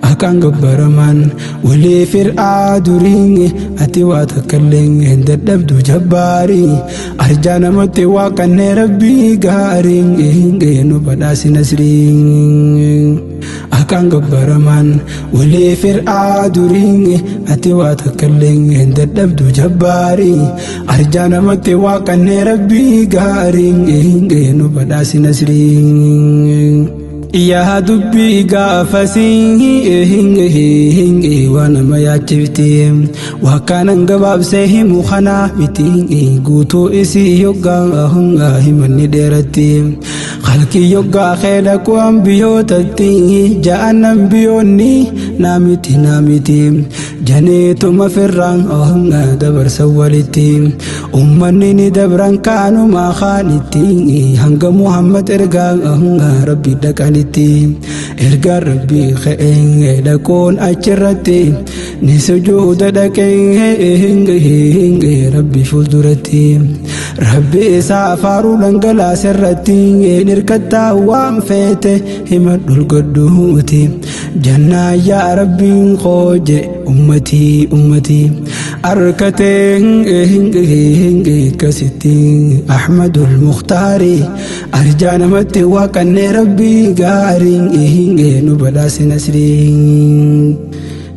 akan gabbaraman wali fir'a duringe ati wa takalling dadabdu jabbari arjana mate wa kanne rabbi garing no badasi nasring akan gabbaraman wali fir'a duringe ati wa takalling dadabdu jabbari arjana mate wa kanne rabbi garing no badasi nasring يا دبي قافسي وانا ما ياتفتي وكان انقباب سيه مخنا متي قوتو اسي يوغا هنغا همني ديرتي خلقي يوغا خيلك وانبيوتتي جاءنا بيوني نامتي جنيتو مفران هنغا دبر سوالتي أمني دبران كانوا ما خانتي هنغا محمد ارغا هنغا ربي دكاني erga rabbi kheen dakon achirati ni sujuda dakeen rabbi fuldurati rabbi safaru langala sirati nirkata wa fete himadul goduti janna ya rabbi khoje ummati arkate kasiti ahmadul mukhtari arjana mati wa kan rabbi garing no badasi nasring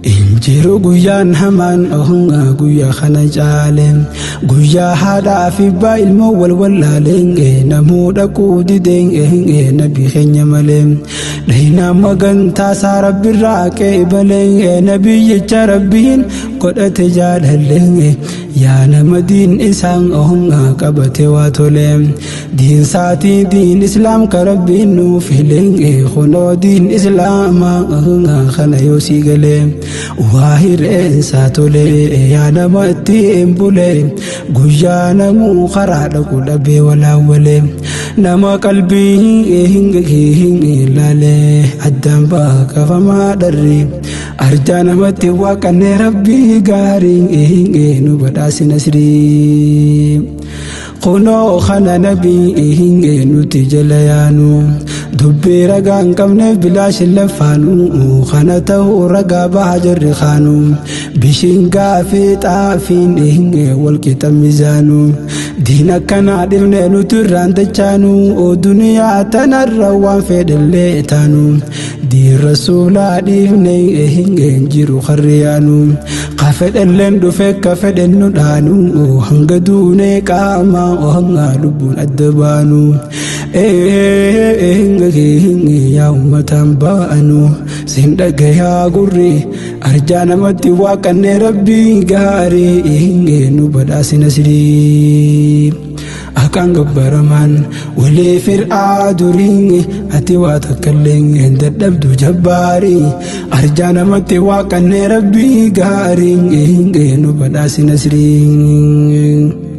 injiru guyan haman ohunga guya khana jalem guya hada fi ba ilmo walwalalen namuda kudiden nabi khenya malem daina maganta sarabbi raqe balen nabi charabin qodate jadalen يا نمدين إسان أهنا كبتي واتولم دين ساتي دين إسلام كربي نوفلين خنو دين إسلام أهنا خنا يوسيقلم واهر إنساتولي يا نمتي إمبولي قجا نمو خراد قلبي ولا ولم نما قلبي لالي عدام باك فما دري أرجى نمتي وكان ربي قاري نبدا sinasri kono khana nabi nuti jalayanu dubbi raga kamne bilash lafanu khana taw raga bahajar khanu bishinga fi tafin wal kitam mizanu dina kana dilne nuturan dachanu o dunya tanarra wa fedelle tanu di rasula difne jiru khariyanu qafedellen du fekka fedenu danu hangadune kama ohanga lubun adbanu ya ummatan ba'anu sindaga ya gurri arjana mati wa kanne rabbi gari no badasi nasri akan gabbaraman wali fir'a duringe ati wa takalling dadabdu jabbari arjana mati wa kanne rabbi garing no badasi nasri